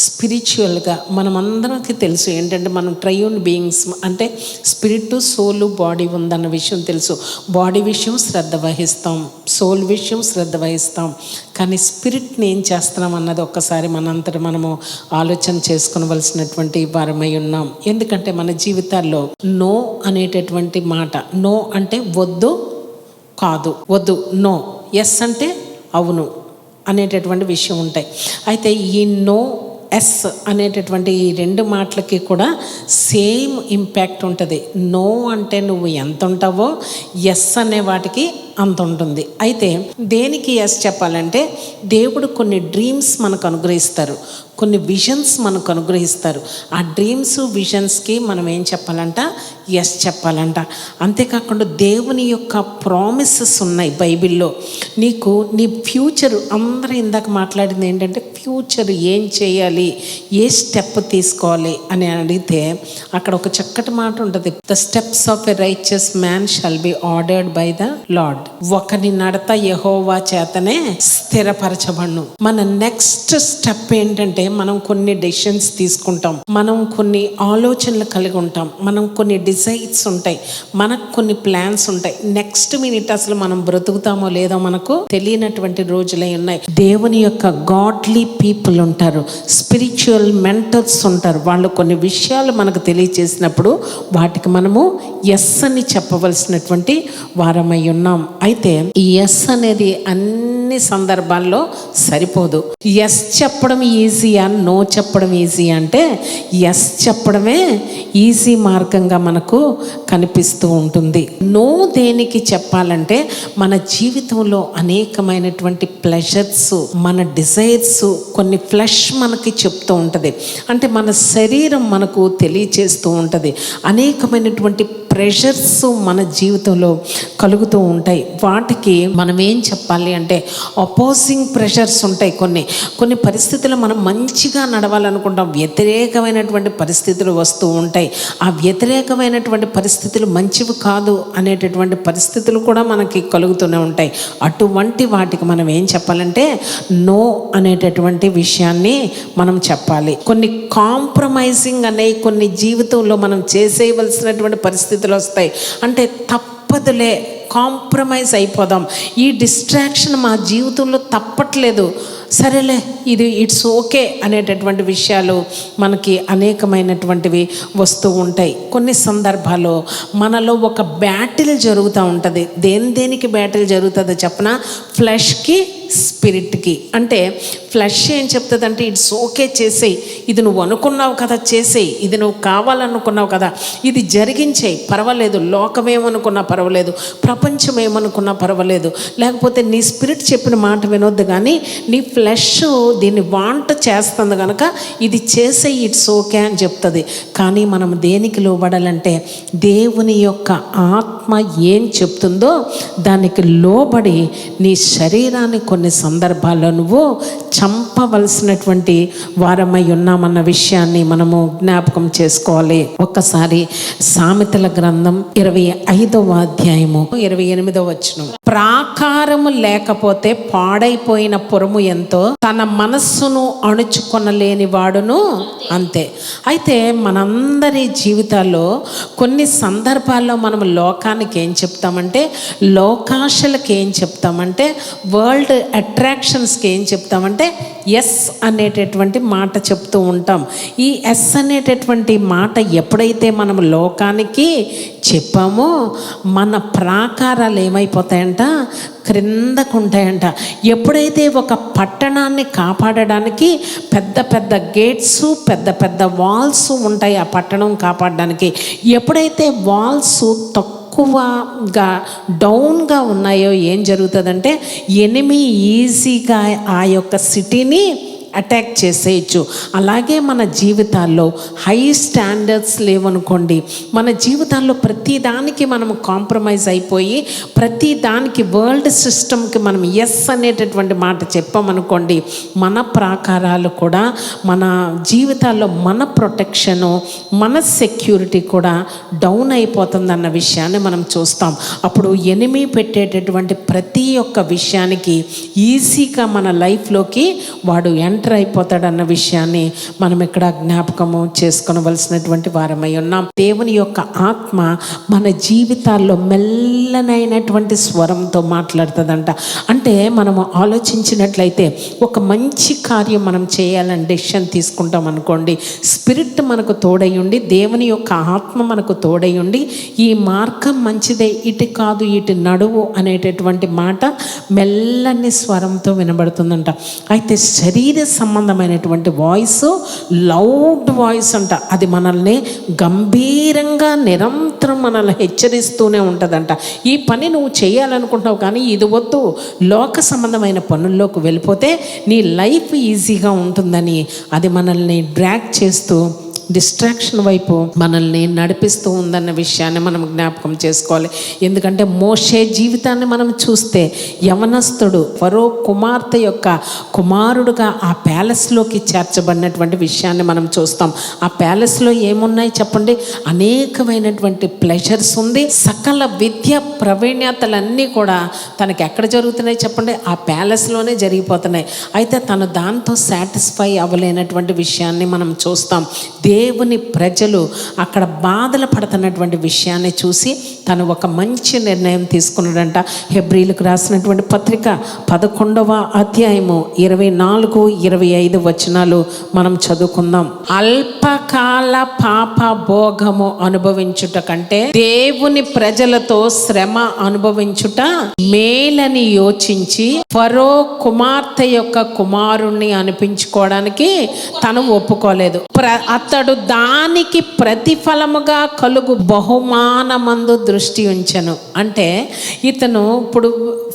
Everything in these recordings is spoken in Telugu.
స్పిరిచువల్గా మనమందరికీ తెలుసు ఏంటంటే మనం ట్రయూన్ బీయింగ్స్, అంటే స్పిరిట్, సోల్, బాడీ ఉందన్న విషయం తెలుసు. బాడీ విషయం శ్రద్ధ వహిస్తాం, సోల్ విషయం శ్రద్ధ వహిస్తాం, కానీ స్పిరిట్ని ఏం చేస్తున్నాం అన్నది ఒక్కసారి మనంతట మనము ఆలోచన చేసుకునవలసినటువంటి వారమై ఉన్నాం. ఎందుకంటే మన జీవితాల్లో నో అనేటటువంటి మాట, నో అంటే వద్దు కాదు, వద్దు నో, ఎస్ అంటే అవును అనేటటువంటి విషయం ఉంటాయి. అయితే ఈ నో ఎస్ అనేటటువంటి ఈ రెండు మాటలకి కూడా సేమ్ ఇంపాక్ట్ ఉంటుంది. నో అంటే నువ్వు ఎంత ఉంటావో ఎస్ అనే వాటికి అంత ఉంటుంది. అయితే దేనికి ఎస్ చెప్పాలంటే దేవుడు కొన్ని డ్రీమ్స్ మనకు అనుగ్రహిస్తారు, కొన్ని విజన్స్ మనకు అనుగ్రహిస్తారు. ఆ డ్రీమ్స్ విజన్స్కి మనం ఏం చెప్పాలంట? ఎస్ చెప్పాలంట. అంతేకాకుండా దేవుని యొక్క ప్రామిసెస్ ఉన్నాయి బైబిల్లో. నీకు నీ ఫ్యూచర్, అందరూ ఇందాక మాట్లాడింది ఏంటంటే ఫ్యూచర్ ఏం చేయాలి, ఏ స్టెప్ తీసుకోవాలి అని అడిగితే అక్కడ ఒక చక్కటి మాట ఉంటుంది. The steps of a righteous man shall be ordered by the lord. ఒకని నడత యెహోవా చేతనే స్థిరపరచబడును. మన నెక్స్ట్ స్టెప్ ఏంటంటే మనం కొన్ని డెసిషన్స్ తీసుకుంటాం, మనం కొన్ని ఆలోచనలు కలిగి ఉంటాం, మనం కొన్ని డిజైర్స్ ఉంటాయి, మనకు కొన్ని ప్లాన్స్ ఉంటాయి. నెక్స్ట్ మినిట్ అసలు మనం బ్రతుకుతామో లేదో మనకు తెలియనటువంటి రోజులై ఉన్నాయి. దేవుని యొక్క గాడ్లీ పీపుల్ ఉంటారు, స్పిరిచువల్ మెంటర్స్ ఉంటారు. వాళ్ళు కొన్ని విషయాలు మనకు తెలియచేసినప్పుడు వాటికి మనము ఎస్ అని చెప్పవలసినటువంటి వారమై ఉన్నాం. అయితే ఈ ఎస్ అనేది అన్ని సందర్భాల్లో సరిపోదు. ఎస్ చెప్పడం ఈజీయా, నో చెప్పడం ఈజీ అంటే ఎస్ చెప్పడమే ఈజీ మార్గంగా మనకు కనిపిస్తూ ఉంటుంది. నో దేనికి చెప్పాలంటే మన జీవితంలో అనేకమైనటువంటి ప్లెజర్స్, మన డిజైర్స్, కొన్ని ఫ్లెష్ మనకి చెప్తూ ఉంటుంది, అంటే మన శరీరం మనకు తెలియచేస్తూ ఉంటుంది. అనేకమైనటువంటి ప్రెషర్స్ మన జీవితంలో కలుగుతూ ఉంటాయి. వాటికి మనం ఏం చెప్పాలి అంటే అపోజింగ్ ప్రెషర్స్ ఉంటాయి. కొన్ని పరిస్థితులు మనం మంచిగా నడవాలనుకుంటాం, వ్యతిరేకమైనటువంటి పరిస్థితులు వస్తూ ఉంటాయి. ఆ వ్యతిరేకమైనటువంటి పరిస్థితులు మంచివి కాదు అనేటటువంటి పరిస్థితులు కూడా మనకి కలుగుతూనే ఉంటాయి. అటువంటి వాటికి మనం ఏం చెప్పాలంటే నో అనేటటువంటి విషయాన్ని మనం చెప్పాలి. కొన్ని కాంప్రమైజింగ్ అనే కొన్ని జీవితంలో మనం చేసేయవలసినటువంటి పరిస్థితులు వస్తాయి. అంటే తప్పదులే, కాంప్రమైజ్ అయిపోదాం, ఈ డిస్ట్రాక్షన్ మా జీవితంలో తప్పట్లేదు, సరేలే ఇది ఇట్స్ ఓకే అనేటటువంటి విషయాలు మనకి అనేకమైనటువంటివి వస్తూ ఉంటాయి. కొన్ని సందర్భాల్లో మనలో ఒక బ్యాటిల్ జరుగుతూ ఉంటుంది. దేనికి బ్యాటిల్ జరుగుతుందో చెప్పనా? ఫ్లెష్కి, స్పిరిట్కి. అంటే ఫ్లెష్ ఏం చెప్తుంది అంటే ఇట్స్ ఓకే, చేసేయి, ఇది నువ్వు అనుకున్నావు కదా చేసేయి, ఇది నువ్వు కావాలనుకున్నావు కదా ఇది జరిగించేయి, పర్వాలేదు, లోకం ఏమనుకున్నా పర్వాలేదు, ప్రపంచం ఏమనుకున్నా పర్వాలేదు, లేకపోతే నీ స్పిరిట్ చెప్పిన మాట వినొద్దు, కానీ నీ ఫ్లెష్ దీన్ని వాంట్ చేస్తుంది కనుక ఇది చేసేయి, ఇట్స్ ఓకే అని చెప్తుంది. కానీ మనం దేనికి లోబడాలంటే దేవుని యొక్క ఆత్మ ఏం చెప్తుందో దానికి లోబడి నీ శరీరాన్ని కొన్ని సందర్భాల్లో నువ్వు చంపవలసినటువంటి వారమై ఉన్నామన్న విషయాన్ని మనము జ్ఞాపకం చేసుకోవాలి. ఒక్కసారి సామెతల గ్రంథం 25వ అధ్యాయము 28వ వచనం. ప్రాకారము లేకపోతే పాడైపోయిన పురము ఎంతో, తన మనస్సును అణుచుకొనలేని వాడును అంతే. అయితే మనందరి జీవితాల్లో కొన్ని సందర్భాల్లో మనం లోకానికి ఏం చెప్తామంటే, లోకాశలకు ఏం చెప్తామంటే, వరల్డ్ అట్రాక్షన్స్కి ఏం చెప్తామంటే ఎస్ అనేటటువంటి మాట చెప్తూ ఉంటాం. ఈ ఎస్ అనేటటువంటి మాట ఎప్పుడైతే మనం లోకానికి చెప్పామో మన ప్రాకారాలు ఏమైపోతాయంట? క్రిందకు ఉంటాయంట. ఎప్పుడైతే ఒక పట్టణాన్ని కాపాడడానికి పెద్ద పెద్ద గేట్స్, పెద్ద పెద్ద వాల్స్ ఉంటాయి ఆ పట్టణం కాపాడడానికి, ఎప్పుడైతే వాల్స్ ఎక్కువగా డౌన్గా ఉన్నాయో ఏం జరుగుతుందంటే ఎనిమీ ఈజీగా ఆ యొక్క సిటీని అటాక్ చేసేయచ్చు. అలాగే మన జీవితాల్లో హై స్టాండర్డ్స్ లేవనుకోండి, మన జీవితాల్లో ప్రతి దానికి మనం కాంప్రమైజ్ అయిపోయి ప్రతి దానికి వరల్డ్ సిస్టమ్కి మనం ఎస్ అనేటటువంటి మాట చెప్పామనుకోండి, మన ప్రాకారాలు కూడా, మన జీవితాల్లో మన ప్రొటెక్షను, మన సెక్యూరిటీ కూడా డౌన్ అయిపోతుందన్న విషయాన్ని మనం చూస్తాం. అప్పుడు ఎనిమీ పెట్టేటటువంటి ప్రతి ఒక్క విషయానికి ఈజీగా మన లైఫ్లోకి వాడు ఎంటర్ ఎంటర్ అయిపోతాడన్న విషయాన్ని మనం ఇక్కడ జ్ఞాపకము చేసుకొనవలసినటువంటి వారమై ఉన్నాం. దేవుని యొక్క ఆత్మ మన జీవితాల్లో మెల్లనైనటువంటి స్వరంతో మాట్లాడుతుందంట. అంటే మనము ఆలోచించినట్లయితే ఒక మంచి కార్యం మనం చేయాలని డెసిషన్ తీసుకుంటాం అనుకోండి, స్పిరిట్ మనకు తోడై ఉండి, దేవుని యొక్క ఆత్మ మనకు తోడై ఉండి, ఈ మార్గం మంచిదే, ఇటు కాదు ఇటు నడువు అనేటటువంటి మాట మెల్లని స్వరంతో వినబడుతుందంట. అయితే శరీర సంబంధమైనటువంటి వాయిస్ లౌడ్ వాయిస్ అంట. అది మనల్ని గంభీరంగా నిరంతరం మనల్ని హెచ్చరిస్తూనే ఉంటుందంట. ఈ పని నువ్వు చేయాలనుకుంటున్నావు కానీ ఇది వద్దు, లోక సంబంధమైన పనుల్లోకి వెళ్ళిపోతే నీ లైఫ్ ఈజీగా ఉంటుందని అది మనల్ని డ్రాగ్ చేస్తూ డిస్ట్రాక్షన్ వైపు మనల్ని నడిపిస్తూ ఉందన్న విషయాన్ని మనం జ్ఞాపకం చేసుకోవాలి. ఎందుకంటే మోషే జీవితాన్ని మనం చూస్తే యవనస్తుడు ఫరో కుమార్తె యొక్క కుమారుడుగా ఆ ప్యాలెస్లోకి చేర్చబడినటువంటి విషయాన్ని మనం చూస్తాం. ఆ ప్యాలెస్లో ఏమున్నాయి చెప్పండి? అనేకమైనటువంటి ప్లెజర్స్ ఉంది. సకల విద్య ప్రవీణ్యతలన్నీ కూడా తనకి ఎక్కడ జరుగుతున్నాయి చెప్పండి? ఆ ప్యాలెస్లోనే జరిగిపోతున్నాయి. అయితే తను దాంతో సాటిస్ఫై అవ్వలేనటువంటి విషయాన్ని మనం చూస్తాం. దేవుని ప్రజలు అక్కడ బాధలు పడుతున్నటువంటి విషయాన్ని చూసి తను ఒక మంచి నిర్ణయం తీసుకున్నాడంట. హెబ్రీలకు రాసినటువంటి పత్రిక 11వ అధ్యాయము 24-25 వచనాలు మనం చదువుకుందాం. అల్పకాల పాప భోగము అనుభవించుట కంటే దేవుని ప్రజలతో శ్రమ అనుభవించుట మేలని యోచించి ఫరో కుమార్తె యొక్క కుమారుణ్ణి అనిపించుకోవడానికి తను ఒప్పుకోలేదు. అతడు దానికి ప్రతిఫలముగా కలుగు బహుమానమందు దృష్టి ఉంచెను. అంటే ఇతను ఇప్పుడు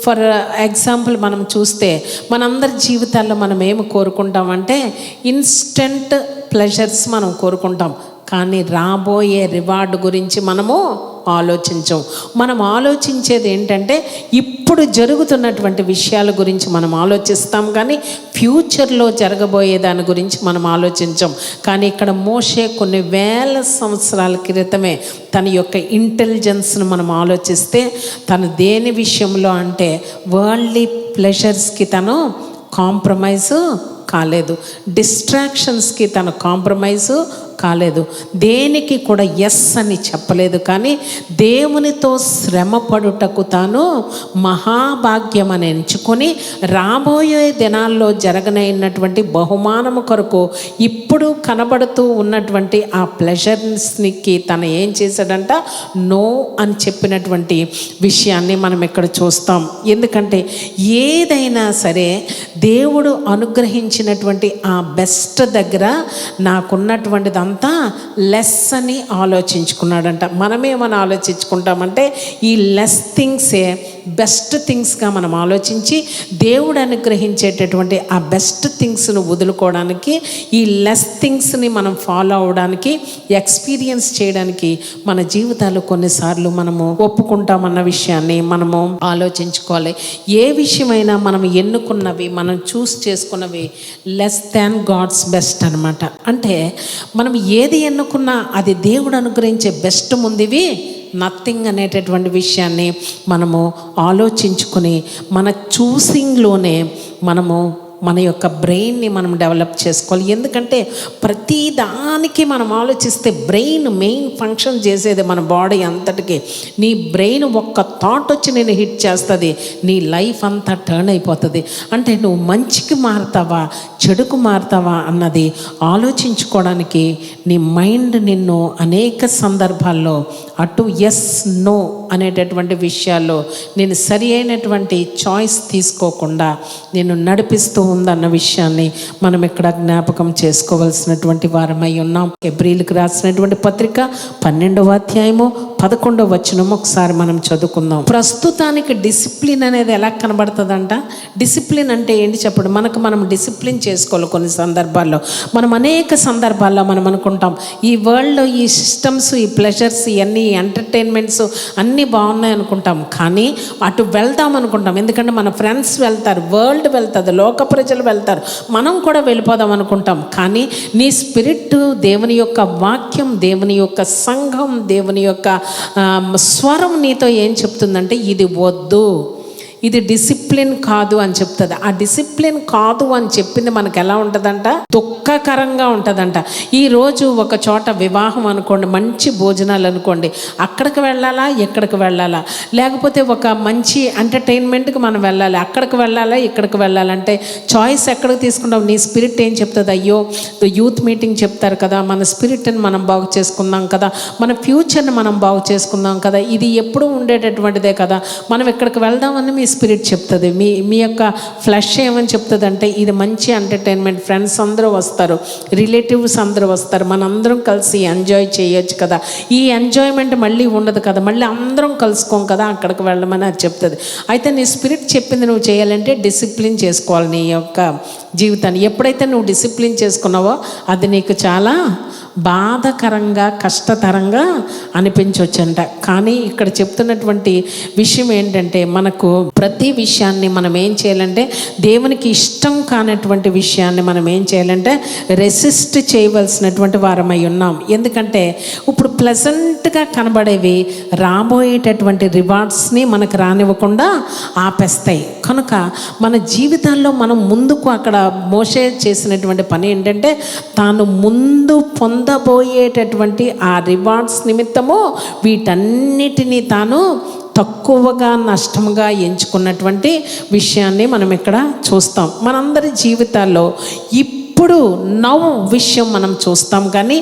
ఫర్ ఎగ్జాంపుల్ మనం చూస్తే మనందరి జీవితాల్లో మనం ఏమి కోరుకుంటామంటే ఇన్స్టెంట్ ప్లెజర్స్ మనం కోరుకుంటాం, కానీ రాబోయే రివార్డు గురించి మనము ఆలోచించం. మనం ఆలోచించేది ఏంటంటే ఇప్పుడు జరుగుతున్నటువంటి విషయాల గురించి మనం ఆలోచిస్తాం, కానీ ఫ్యూచర్లో జరగబోయే దాని గురించి మనం ఆలోచించం. కానీ ఇక్కడ మోషే కొన్ని వేల సంవత్సరాల క్రితమే తన యొక్క ఇంటెలిజెన్స్ను మనం ఆలోచిస్తే తను దేని విషయంలో అంటే వరల్డ్లీ ప్లెజర్స్కి తను కాంప్రమైజ్ కాలేదు, డిస్ట్రాక్షన్స్కి తను కాంప్రమైజు కాలేదు, దేనికి కూడా ఎస్ అని చెప్పలేదు. కానీ దేవునితో శ్రమ పడుటకు తాను మహాభాగ్యం అని ఎంచుకొని రాబోయే దినాల్లో జరగనైనటువంటి బహుమానము కొరకు ఇప్పుడు కనబడుతూ ఉన్నటువంటి ఆ ప్లెజర్స్కి తను ఏం చేశాడంట? నో అని చెప్పినటువంటి విషయాన్ని మనం ఇక్కడ చూస్తాం. ఎందుకంటే ఏదైనా సరే దేవుడు అనుగ్రహించినటువంటి ఆ బెస్ట్ దగ్గర నాకున్నటువంటిది అంతా లెస్ అని ఆలోచించుకున్నాడంట. మనమేమని ఆలోచించుకుంటామంటే ఈ లెస్ థింగ్సే బెస్ట్ థింగ్స్గా మనం ఆలోచించి దేవుడు అనుగ్రహించేటటువంటి ఆ బెస్ట్ థింగ్స్ను వదులుకోవడానికి, ఈ లెస్ థింగ్స్ని మనం ఫాలో అవడానికి, ఎక్స్పీరియన్స్ చేయడానికి మన జీవితాలు కొన్నిసార్లు మనము ఒప్పుకుంటామన్న విషయాన్ని మనము ఆలోచించుకోవాలి. ఏ విషయమైనా మనం ఎన్నుకున్నవి, మనం చూస్ చేసుకున్నవి లెస్ దాన్ గాడ్స్ బెస్ట్ అనమాట. అంటే మనం ఏది ఎన్నుకున్నా అది దేవుడు అనుగ్రహించే బెస్ట్ ముందువి నథింగ్ అనేటటువంటి విషయాన్ని మనము ఆలోచించుకొని మన చూసింగ్లోనే మనము మన యొక్క బ్రెయిన్ని మనం డెవలప్ చేసుకోవాలి. ఎందుకంటే ప్రతి దానికి మనం ఆలోచిస్తే బ్రెయిన్ మెయిన్ ఫంక్షన్ చేసేది మన బాడీ అంతటికి. నీ బ్రెయిన్ ఒక్క థాట్ వచ్చి నేను హిట్ చేస్తుంది, నీ లైఫ్ అంతా టర్న్ అయిపోతుంది. అంటే నువ్వు మంచికి మారుతావా చెడుకు మారుతావా అన్నది ఆలోచించుకోవడానికి నీ మైండ్ నిన్ను అనేక సందర్భాల్లో అటు ఎస్ నో అనేటటువంటి విషయాల్లో నేను సరి అయినటువంటి చాయిస్ తీసుకోకుండా నేను నడిపిస్తూ ఉందన్న విషయాన్ని మనం ఇక్కడ జ్ఞాపకం చేసుకోవాల్సినటువంటి వారమై ఉన్నాం. హెబ్రీలకు రాసినటువంటి పత్రిక 12వ అధ్యాయము 11వ వచనం ఒకసారి మనం చదువుకుందాం. ప్రస్తుతానికి డిసిప్లిన్ అనేది ఎలా కనబడుతుందంట? డిసిప్లిన్ అంటే ఏంటి చెప్పండి? మనం డిసిప్లిన్ చేసుకోవాలి. కొన్ని సందర్భాల్లో మనం అనేక సందర్భాల్లో మనం అనుకుంటాం ఈ వరల్డ్లో ఈ సిస్టమ్స్, ఈ ప్లెజర్స్, ఇవన్నీ ఎంటర్టైన్మెంట్స్ అన్నీ బాగున్నాయి అనుకుంటాం, కానీ అటు వెళ్దాం అనుకుంటాం. ఎందుకంటే మన ఫ్రెండ్స్ వెళ్తారు, వరల్డ్ వెళ్తుంది, లోక ప్రజలు వెళ్తారు, మనం కూడా వెళ్ళిపోదాం అనుకుంటాం. కానీ నీ స్పిరిట్, దేవుని యొక్క వాక్యం, దేవుని యొక్క సంఘం, దేవుని యొక్క స్వరం నీతో ఏం చెప్తుందంటే ఇది వద్దు, ఇది డిసిప్లిన్ డిసిప్లిన్ కాదు అని చెప్తుంది. ఆ డిసిప్లిన్ కాదు అని చెప్పింది మనకు ఎలా ఉంటుందంట, దుఃఖకరంగా ఉంటుందంట. ఈరోజు ఒక చోట వివాహం అనుకోండి, మంచి భోజనాలు అనుకోండి, అక్కడికి వెళ్ళాలా ఎక్కడికి వెళ్ళాలా, లేకపోతే ఒక మంచి ఎంటర్టైన్మెంట్కి మనం వెళ్ళాలి, అక్కడికి వెళ్ళాలా ఇక్కడికి వెళ్ళాలంటే చాయిస్ ఎక్కడికి తీసుకుంటాం? నీ స్పిరిట్ ఏం చెప్తుంది? అయ్యో యూత్ మీటింగ్ చెప్తారు కదా, మన స్పిరిట్ని మనం బాగు చేసుకుందాం కదా, మన ఫ్యూచర్ని మనం బాగు చేసుకుందాం కదా, ఇది ఎప్పుడు ఉండేటటువంటిదే కదా, మనం ఇక్కడికి వెళ్దామని మీ స్పిరిట్ చెప్తుంది. మీ యొక్క ఫ్లష్ ఏమని చెప్తుంది అంటే ఇది మంచి ఎంటర్టైన్మెంట్, ఫ్రెండ్స్ అందరూ వస్తారు, రిలేటివ్స్ అందరూ వస్తారు, మనందరం కలిసి ఎంజాయ్ చేయొచ్చు కదా, ఈ ఎంజాయ్మెంట్ మళ్ళీ ఉండదు కదా, మళ్ళీ అందరం కలుసుకోం కదా, అక్కడికి వెళ్ళమని అది చెప్తుంది. అయితే నీ స్పిరిట్ చెప్పింది నువ్వు చేయాలంటే డిసిప్లిన్ చేసుకోవాలి నీ యొక్క జీవితాన్ని. ఎప్పుడైతే నువ్వు డిసిప్లిన్ చేసుకున్నావో అది నీకు చాలా బాధకరంగా కష్టతరంగా అనిపించవచ్చంట. కానీ ఇక్కడ చెప్తున్నటువంటి విషయం ఏంటంటే, మనకు ప్రతి విషయాన్ని మనం ఏం చేయాలంటే, దేవునికి ఇష్టం కానటువంటి విషయాన్ని మనం ఏం చేయాలంటే రెసిస్ట్ చేయవలసినటువంటి వారమై ఉన్నాం. ఎందుకంటే ఇప్పుడు ప్లెజెంట్గా కనబడేవి రాబోయేటటువంటి రివార్డ్స్ని మనకు రానివ్వకుండా ఆపేస్తాయి. కనుక మన జీవితాల్లో మనం ముందుకు, అక్కడ మోషే చేసినటువంటి పని ఏంటంటే, తాను ముందు పొందబోయేటటువంటి ఆ రివార్డ్స్ నిమిత్తము వీటన్నిటినీ తాను తక్కువగా నష్టముగా ఎంచుకున్నటువంటి విషయాన్ని మనం ఇక్కడ చూస్తాం. మనందరి జీవితాల్లో ఇప్పుడు విషయం మనం చూస్తాం, కానీ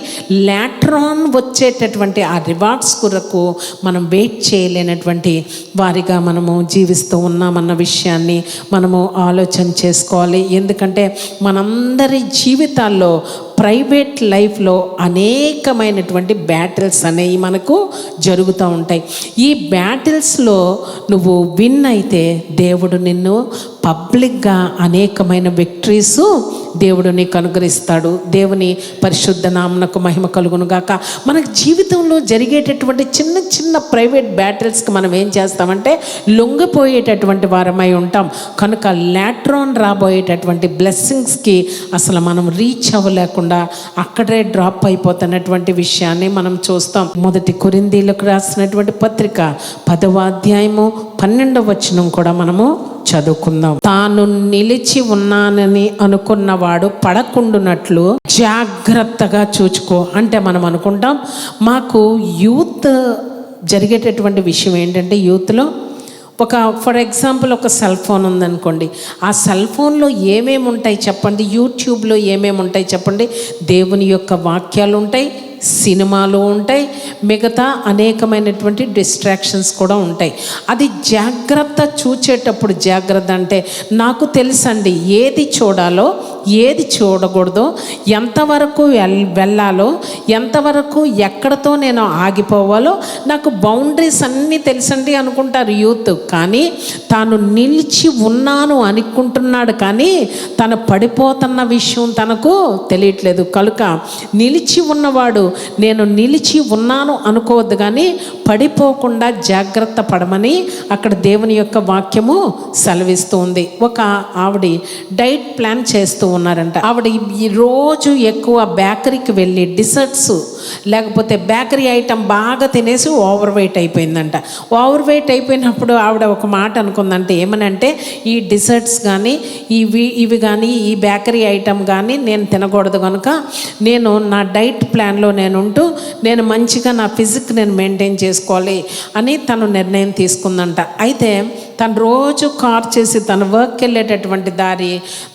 లేటర్ ఆన్ వచ్చేటటువంటి ఆ రివార్డ్స్ కొరకు మనం వెయిట్ చేయలేనటువంటి వారిగా మనము జీవిస్తూ ఉన్నామన్న విషయాన్ని మనము ఆలోచన చేసుకోవాలి. ఎందుకంటే మనందరి జీవితాల్లో ప్రైవేట్ లైఫ్లో అనేకమైనటువంటి బ్యాటిల్స్ అనేవి మనకు జరుగుతూ ఉంటాయి. ఈ బ్యాటిల్స్లో నువ్వు విన్ అయితే దేవుడు నిన్ను పబ్లిక్గా అనేకమైన విక్టరీస్ దేవుడు నీకు అనుగ్రహిస్తాడు. దేవుని పరిశుద్ధ నామమునకు మహిమ కలుగును గాక. మనకు జీవితంలో జరిగేటటువంటి చిన్న చిన్న ప్రైవేట్ బ్యాటిల్స్కి మనం ఏం చేస్తామంటే లొంగిపోయేటటువంటి వారమై ఉంటాం. కనుక లేటర్ ఆన్ రాబోయేటటువంటి బ్లెస్సింగ్స్కి అసలు మనం రీచ్ అవ్వలేకుండా అక్కడే డ్రాప్ అయిపోతున్నటువంటి విషయాన్ని మనం చూస్తాం. మొదటి కొరింథీయులకు రాసినటువంటి పత్రిక 10వ అధ్యాయము 12వ వచనం కూడా మనము చదువుకుందాం. తాను నిలిచి ఉన్నానని అనుకున్నవాడు పడకుండునట్లు జాగ్రత్తగా చూచుకో. అంటే మనం అనుకుంటాం, మాకు యూత్ జరిగేటటువంటి విషయం ఏంటంటే, యూత్లో ఫర్ ఎగ్జాంపుల్ ఒక సెల్ ఫోన్ ఉందనుకోండి, ఆ సెల్ ఫోన్లో ఏమేమి ఉంటాయి చెప్పండి, యూట్యూబ్లో ఏమేమి ఉంటాయి చెప్పండి, దేవుని యొక్క వాక్యాలు ఉంటాయి, సినిమాలు ఉంటాయి, మిగతా అనేకమైనటువంటి డిస్ట్రాక్షన్స్ కూడా ఉంటాయి. అది జాగ్రత్త చూచేటప్పుడు, జాగ్రత్త అంటే నాకు తెలుసండి ఏది చూడాలో ఏది చూడకూడదో, ఎంతవరకు వెళ్ళాలో, ఎంతవరకు ఎక్కడతో నేను ఆగిపోవాలో నాకు బౌండరీస్ అన్నీ తెలుసండి అనుకుంటారు యూత్. కానీ తాను నిలిచి ఉన్నాను అనుకుంటున్నాడు, కానీ తను పడిపోతున్న విషయం తనకు తెలియట్లేదు. కనుక నిలిచి ఉన్నవాడు నేను నిలిచి ఉన్నాను అనుకోవద్దు, కానీ పడిపోకుండా జాగ్రత్త పడమని అక్కడ దేవుని యొక్క వాక్యము సెలవిస్తూ ఉంది. ఒక ఆవిడ డైట్ ప్లాన్ చేస్తూ ఉన్నారంట. ఆవిడ ఈ రోజు ఎక్కువ బేకరీకి వెళ్ళి డిసర్ట్స్ లేకపోతే బేకరీ ఐటమ్ బాగా తినేసి ఓవర్ వెయిట్ అయిపోయిందంట. ఓవర్ వెయిట్ అయిపోయినప్పుడు ఆవిడ ఒక మాట అనుకుందంటే, ఏమనంటే ఈ డిసర్ట్స్ కానీ ఇవి కానీ ఈ బేకరీ ఐటమ్ కానీ నేను తినకూడదు, కనుక నేను నా డైట్ ప్లాన్లో ఉంటూ నేను మంచిగా నా ఫిజిక్ నేను మెయింటైన్ చేసుకోవాలి అని తను నిర్ణయం తీసుకుందంట. అయితే తను రోజు కార్ చేసి తన వర్క్కి వెళ్ళేటటువంటి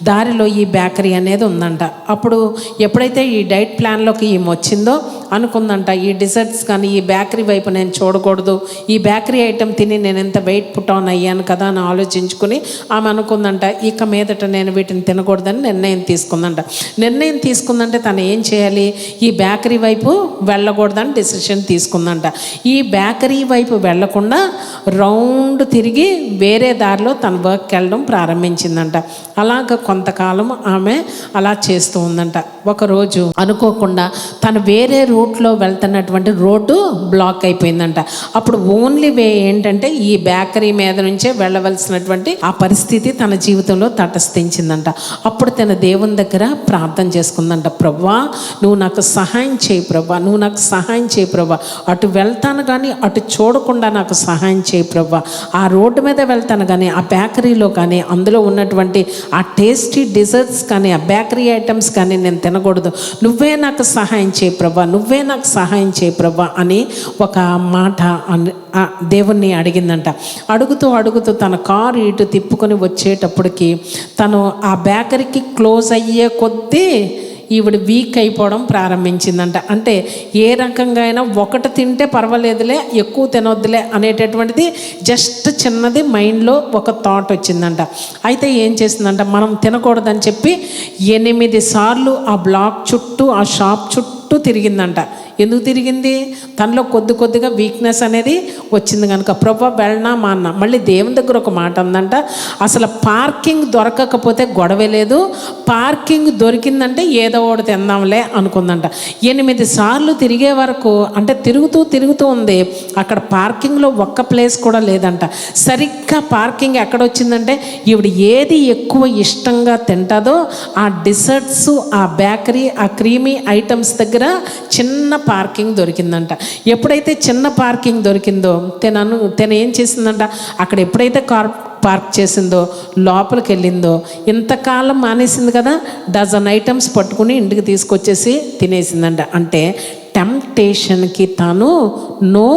దారిలో ఈ బేకరీ అనేది ఉందంట. అప్పుడు ఎప్పుడైతే ఈ డైట్ ప్లాన్లోకి ఈమె వచ్చిందో అనుకుందంట, ఈ డిజర్ట్స్ కానీ ఈ బేకరీ వైపు నేను చూడకూడదు, ఈ బేకరీ ఐటెం తిని నేను ఎంత వెయిట్ పుట్ ఆన్ అయ్యాను కదా అని ఆలోచించుకుని ఆమె అనుకుందంట, ఇక మీదట నేను వీటిని తినకూడదని నిర్ణయం తీసుకుందంటే తను ఏం చేయాలి, ఈ బేకరీ వైపు వెళ్ళకూడదని డెసిషన్ తీసుకుందంట. ఈ బేకరీ వైపు వెళ్లకుండా రౌండ్ తిరిగి వేరే దారిలో తన వర్క్కి వెళ్ళడం ప్రారంభించిందంట. అలాగ కొంతకాలం ఆమె అలా చేస్తూ ఉందంట. ఒకరోజు అనుకోకుండా తను వేరే రూట్లో వెళ్తున్నటువంటి రోడ్డు బ్లాక్ అయిపోయిందంట. అప్పుడు ఓన్లీ వే ఏంటంటే ఈ బేకరీ మీద నుంచే వెళ్ళవలసినటువంటి ఆ పరిస్థితి తన జీవితంలో తటస్థించిందంట. అప్పుడు తన దేవుని దగ్గర ప్రార్థన చేసుకుందంట, ప్రభువా నువ్వు నాకు సహాయం చేయి ప్రభా, నువ్వు నాకు సహాయం చేయి ప్రభా, అటు వెళ్తాను కానీ అటు చూడకుండా నాకు సహాయం చేయి ప్రభా, ఆ రోడ్డు మీద వెళ్తాను కానీ ఆ బేకరీలో కానీ అందులో ఉన్నటువంటి ఆ టేస్టీ డిజర్ట్స్ కానీ ఆ బేకరీ ఐటమ్స్ కానీ నేను తినకూడదు, నువ్వే నాకు సహాయం చేయి ప్రభా, నువ్వే నాకు సహాయం చేయి ప్రభా అని ఒక మాట దేవుణ్ణి అడిగిందంట. అడుగుతూ తన కారు ఇటు తిప్పుకొని వచ్చేటప్పటికి తను ఆ బేకరీకి క్లోజ్ అయ్యే కొద్దీ ఈవిడ వీక్ అయిపోవడం ప్రారంభించిందంట. అంటే ఏ రకంగా అయినా ఒకటి తింటే పర్వాలేదులే, ఎక్కువ తినొద్దులే అనేటటువంటిది జస్ట్ చిన్నది మైండ్లో ఒక థాట్ వచ్చిందంట. అయితే ఏం చేసిందంట, మనం తినకూడదని చెప్పి 8 సార్లు ఆ బ్లాక్ చుట్టూ ఆ షాప్ చుట్టూ తిరిగిందంట. ఎందుకు తిరిగింది? తనలో కొద్దిగా వీక్నెస్ అనేది వచ్చింది కనుక. ప్రభా వెళ్ళనా మా అన్న మళ్ళీ దేవుని దగ్గర ఒక మాట అందంట, అసలు పార్కింగ్ దొరకకపోతే గొడవే లేదు, పార్కింగ్ దొరికిందంటే ఏదో ఒకటి తిందాంలే అనుకుందంట. 8 సార్లు తిరిగే వరకు, అంటే తిరుగుతూ ఉంది, అక్కడ పార్కింగ్లో ఒక్క ప్లేస్ కూడా లేదంట. సరిగ్గా పార్కింగ్ ఎక్కడొచ్చిందంటే ఈవిడ ఏది ఎక్కువ ఇష్టంగా తింటాదో ఆ డిజర్ట్స్, ఆ బేకరీ, ఆ క్రీమీ ఐటమ్స్ దగ్గర చిన్న పార్కింగ్ దొరికిందంట. ఎప్పుడైతే చిన్న పార్కింగ్ దొరికిందో తను ఏం చేసిందంట, అక్కడ ఎప్పుడైతే కార్ పార్క్ చేసిందో లోపలికి వెళ్ళిందో, ఇంతకాలం మానేసింది కదా, డజన్ ఐటమ్స్ పట్టుకుని ఇంటికి తీసుకొచ్చేసి తినేసిందంట. అంటే టెంప్టేషన్కి తాను నో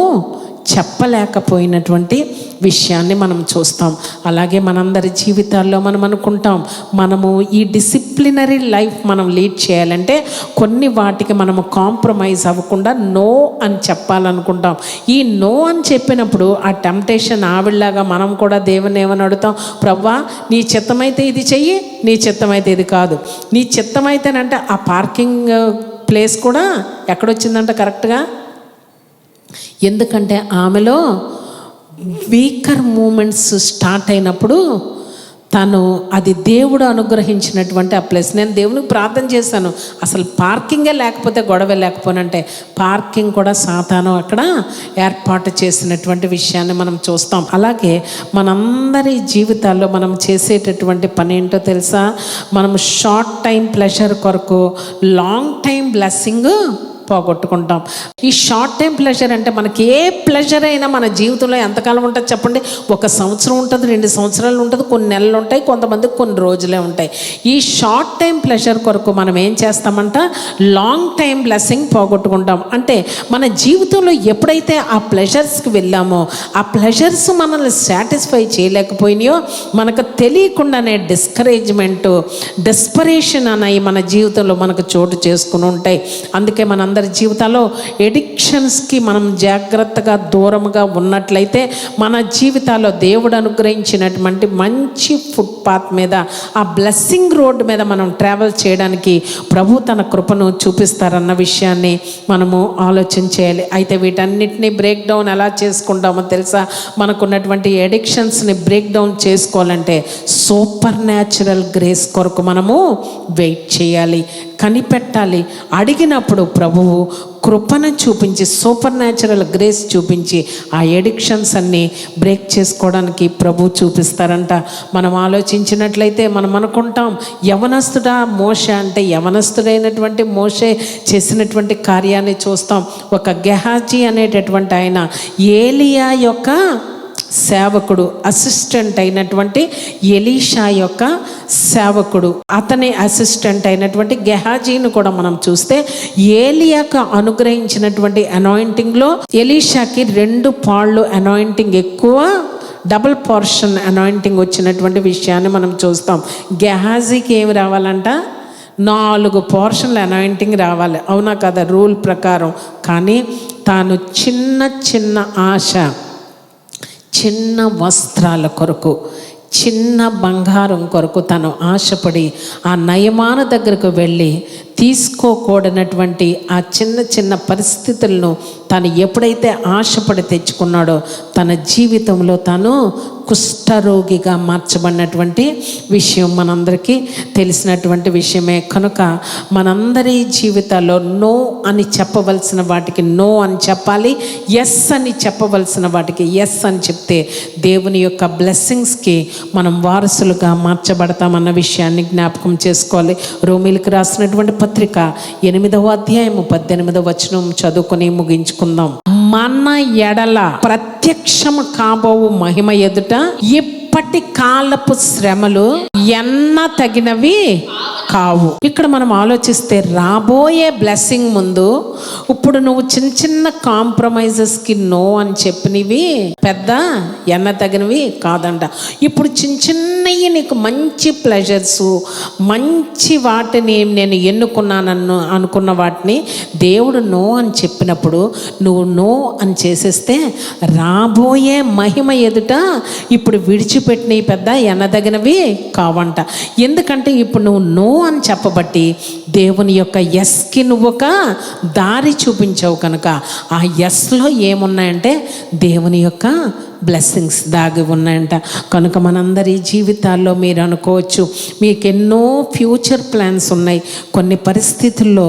చెప్పలేకపోయినటువంటి విషయాన్ని మనం చూస్తాం. అలాగే మనందరి జీవితాల్లో మనం అనుకుంటాం, మనము ఈ డిసిప్లినరీ లైఫ్ మనం లీడ్ చేయాలంటే కొన్ని వాటికి మనము కాంప్రమైజ్ అవ్వకుండా నో అని చెప్పాలనుకుంటాం. ఈ నో అని చెప్పినప్పుడు ఆ టెంప్టేషన్ ఆవిడలాగా మనం కూడా దేవుని ఏమని అడుగుతాం, ప్రవ్వా నీ చిత్తమైతే ఇది చెయ్యి, నీ చిత్తమైతే ఇది కాదు. నీ చిత్తమైతేనంటే ఆ పార్కింగ్ ప్లేస్ కూడా ఎక్కడొచ్చిందంట కరెక్ట్గా. ఎందుకంటే ఆమెలో వీకర్ మూమెంట్స్ స్టార్ట్ అయినప్పుడు తను అది దేవుడు అనుగ్రహించినటువంటి ఆ ప్లేస్. నేను దేవునికి ప్రార్థన చేశాను, అసలు పార్కింగే లేకపోతే గొడవ లేకపోనంటే పార్కింగ్ కూడా సాతాను అక్కడ ఏర్పాటు చేసినటువంటి విషయాన్ని మనం చూస్తాం. అలాగే మనందరి జీవితాల్లో మనం చేసేటటువంటి పని ఏంటో తెలుసా, మనం షార్ట్ టైం ప్లెజర్ కొరకు లాంగ్ టైం బ్లెస్సింగ్ పోగొట్టుకుంటాం. ఈ షార్ట్ టైం ప్లెజర్ అంటే మనకి ఏ ప్లెజర్ అయినా మన జీవితంలో ఎంతకాలం ఉంటుంది చెప్పండి? 1 సంవత్సరం ఉంటుంది, 2 సంవత్సరాలు ఉంటుంది, కొన్ని నెలలు ఉంటాయి, కొంతమందికి కొన్ని రోజులే ఉంటాయి. ఈ షార్ట్ టైం ప్లెజర్ కొరకు మనం ఏం చేస్తామంట, లాంగ్ టైం బ్లెస్సింగ్ పోగొట్టుకుంటాం. అంటే మన జీవితంలో ఎప్పుడైతే ఆ ప్లెజర్స్కి వెళ్ళామో ఆ ప్లెజర్స్ మనల్ని సాటిస్ఫై చేయలేకపోయినాయో మనకు తెలియకుండానే డిస్కరేజ్మెంట్, డెస్పరేషన్ అనేవి మన జీవితంలో మనకు చోటు చేసుకుని ఉంటాయి. అందుకే మనందరి జీవితాల్లో ఎడిక్షన్స్కి మనం జాగ్రత్తగా దూరంగా ఉన్నట్లయితే మన జీవితాల్లో దేవుడు అనుగ్రహించినటువంటి మంచి ఫుట్పాత్ మీద, ఆ బ్లెస్సింగ్ రోడ్ మీద మనం ట్రావెల్ చేయడానికి ప్రభు తన కృపను చూపిస్తారన్న విషయాన్ని మనము ఆలోచన చేయాలి. అయితే వీటన్నిటిని బ్రేక్ డౌన్ ఎలా చేసుకుంటామో తెలుసా? మనకున్నటువంటి ఎడిక్షన్స్ని బ్రేక్ డౌన్ చేసుకోవాలంటే సూపర్ న్యాచురల్ గ్రేస్ కొరకు మనము వెయిట్ చేయాలి, కనిపెట్టాలి. అడిగినప్పుడు ప్రభువు కృపను చూపించి, సూపర్ న్యాచురల్ గ్రేస్ చూపించి ఆ ఎడిక్షన్స్ అన్నీ బ్రేక్ చేసుకోవడానికి ప్రభు చూపిస్తారంట. మనం ఆలోచించినట్లయితే మనం అనుకుంటాం, యవనస్తుడా మోషే అంటే యవనస్తుడైనటువంటి మోషే చేసినటువంటి కార్యాన్ని చూస్తాం. ఒక గెహాజీ అనేటటువంటి ఆయన ఏలియా యొక్క సేవకుడు, అసిస్టెంట్ అయినటువంటి ఎలీషా యొక్క సేవకుడు, అతని అసిస్టెంట్ అయినటువంటి గెహాజీని కూడా మనం చూస్తే ఏలియాకు అనుగ్రహించినటువంటి అనాయింటింగ్లో ఎలీషాకి 2 పాళ్ళు అనాయింటింగ్ ఎక్కువ, డబుల్ పోర్షన్ అనాయింటింగ్ వచ్చినటువంటి విషయాన్ని మనం చూస్తాం. గెహాజీకి ఏమి రావాలంట, 4 పోర్షన్ల అనాయింటింగ్ రావాలి, అవునా కదా రూల్ ప్రకారం. కానీ తాను చిన్న ఆశ, చిన్న వస్త్రాల కొరకు, చిన్న బంగారం కొరకు తను ఆశపడి ఆ నయమాను దగ్గరకు వెళ్ళి తీసుకోకూడనటువంటి ఆ చిన్న పరిస్థితులను తను ఎప్పుడైతే ఆశపడి తెచ్చుకున్నాడో తన జీవితంలో తను కుష్ఠరోగిగా మార్చబడినటువంటి విషయం మనందరికీ తెలిసినటువంటి విషయమే. కనుక మనందరి జీవితాల్లో నో అని చెప్పవలసిన వాటికి నో అని చెప్పాలి, ఎస్ అని చెప్పవలసిన వాటికి ఎస్ అని చెప్తే దేవుని యొక్క బ్లెస్సింగ్స్కి మనం వారసులుగా మార్చబడతామన్న విషయాన్ని జ్ఞాపకం చేసుకోవాలి. రోమీలకు రాసినటువంటి పత్రిక 8వ అధ్యాయము 18వ వచనం చదువుకొని ముగించుకుందాం. మన ఎడల ప్రత్యక్షము కాబోవు మహిమ ఎదుట ఇప్పటి కాలపు శ్రమలు ఎన్న తగినవి కావు. ఇక్కడ మనం ఆలోచిస్తే రాబోయే బ్లెస్సింగ్ ముందు ఇప్పుడు నువ్వు చిన్న చిన్న కాంప్రమైజెస్కి నో అని చెప్పినవి పెద్ద ఎన్న తగినవి కాదంట. ఇప్పుడు చిన్న చిన్నవి నీకు మంచి ప్లెజర్స్, మంచి వాటిని నేను ఎన్నుకున్నానన్ను అనుకున్న వాటిని దేవుడు నో అని చెప్పినప్పుడు నువ్వు నో అని చేసేస్తే రాబోయే మహిమ ఎదుట ఇప్పుడు విడిచిపెట్టినవి పెద్ద ఎన్నదగినవి కావంట. ఎందుకంటే ఇప్పుడు నువ్వు నో అని చెప్పబట్టి దేవుని యొక్క ఎస్కి నువ్వు ఒక దారి చూపించావు కనుక ఆ ఎస్లో ఏమున్నాయంటే దేవుని యొక్క బ్లెస్సింగ్స్ దాగి ఉన్నాయంట. కనుక మనందరి జీవితాల్లో మీరు అనుకోవచ్చు మీకు ఎన్నో ఫ్యూచర్ ప్లాన్స్ ఉన్నాయి. కొన్ని పరిస్థితుల్లో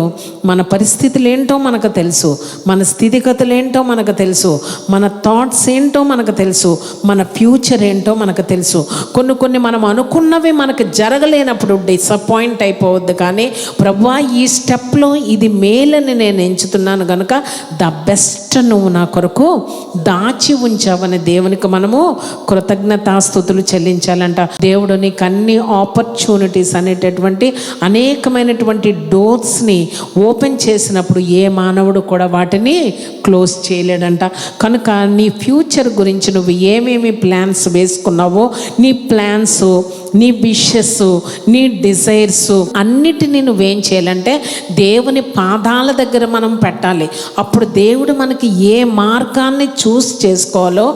మన పరిస్థితులు ఏంటో మనకు తెలుసు, మన స్థితిగతులు ఏంటో మనకు తెలుసు, మన థాట్స్ ఏంటో మనకు తెలుసు, మన ఫ్యూచర్ ఏంటో మనకు తెలుసు. కొన్ని మనం అనుకున్నవి మనకు జరగలేనప్పుడు డిసప్పాయింట్ అయిపోవద్దు. కానీ ప్రభువా ఈ స్టెప్లో ఇది మేలని నేను ఎంచుతున్నాను కనుక ద బెస్ట్ నువ్వు నా కొరకు దాచి ఉంచావని దేవునికి మనము కృతజ్ఞతాస్తుతులు చెల్లించాలంట. దేవుడు నీకు అన్ని ఆపర్చునిటీస్ అనేటటువంటి అనేకమైనటువంటి డోర్స్ని ఓపెన్ చేసినప్పుడు ఏ మానవుడు కూడా వాటిని క్లోజ్ చేయలేడంట. కనుక నీ ఫ్యూచర్ గురించి నువ్వు ఏమేమి ప్లాన్స్ వేసుకున్నావో నీ ప్లాన్స్, నీ విషెస్, నీ డిజైర్స్ అన్నిటినీ నువ్వేం చేయాలంటే దేవుని పాదాల దగ్గర మనం పెట్టాలి. అప్పుడు దేవుడు మనకి ఏ మార్గాన్ని చూస్ చేసుకోవాలో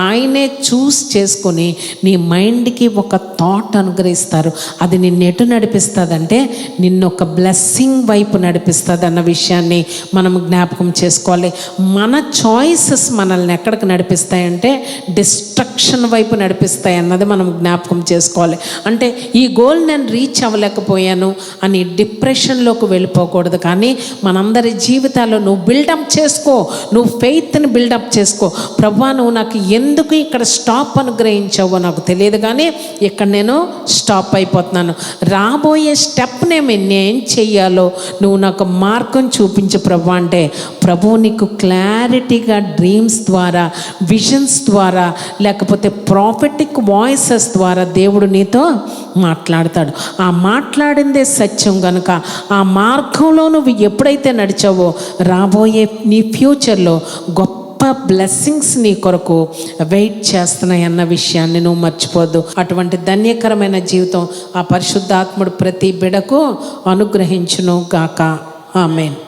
ఆయనే చూస్ చేసుకొని నీ మైండ్కి ఒక థాట్ అనుగ్రహిస్తారు. అది నిన్ను ఎటు నడిపిస్తుందంటే నిన్ను ఒక బ్లెస్సింగ్ వైపు నడిపిస్తుంది అన్న విషయాన్ని మనం జ్ఞాపకం చేసుకోవాలి. మన చాయిసెస్ మనల్ని ఎక్కడికి నడిపిస్తాయంటే డిస్ట్రక్షన్ వైపు నడిపిస్తాయి అన్నది మనం జ్ఞాపకం చేసుకోవాలి. అంటే ఈ గోల్ నేను రీచ్ అవ్వలేకపోయాను అని డిప్రెషన్లోకి వెళ్ళిపోకూడదు. కానీ మనందరి జీవితాల్లో నువ్వు బిల్డప్ చేసుకో, నువ్వు ఫెయిత్ని బిల్డప్ చేసుకో. ప్రభువా నువ్వు నాకు ఎందుకు ఇక్కడ స్టాప్ అనుగ్రహించావో నాకు తెలియదు, కానీ ఇక్కడ నేను స్టాప్ అయిపోతున్నాను. రాబోయే స్టెప్ నేనేం చెయ్యాలో నువ్వు నాకు మార్గం చూపించు ప్రభు అంటే ప్రభువు నీకు క్లారిటీగా డ్రీమ్స్ ద్వారా, విజన్స్ ద్వారా, లేకపోతే ప్రాఫెటిక్ వాయిసెస్ ద్వారా దేవుడు నీతో మాట్లాడతాడు. ఆ మాట్లాడిందే సత్యం కనుక ఆ మార్గంలో నువ్వు ఎప్పుడైతే నడిచావో రాబోయే నీ ఫ్యూచర్లో గొప్ప బ్లెస్సింగ్స్ నీ కొరకు వెయిట్ చేస్తున్నాయి అన్న విషయాన్ని నువ్వు మర్చిపోద్దు. అటువంటి ధన్యకరమైన జీవితం ఆ పరిశుద్ధాత్ముడు ప్రతి బిడకు అనుగ్రహించును గాక. ఆమేన్.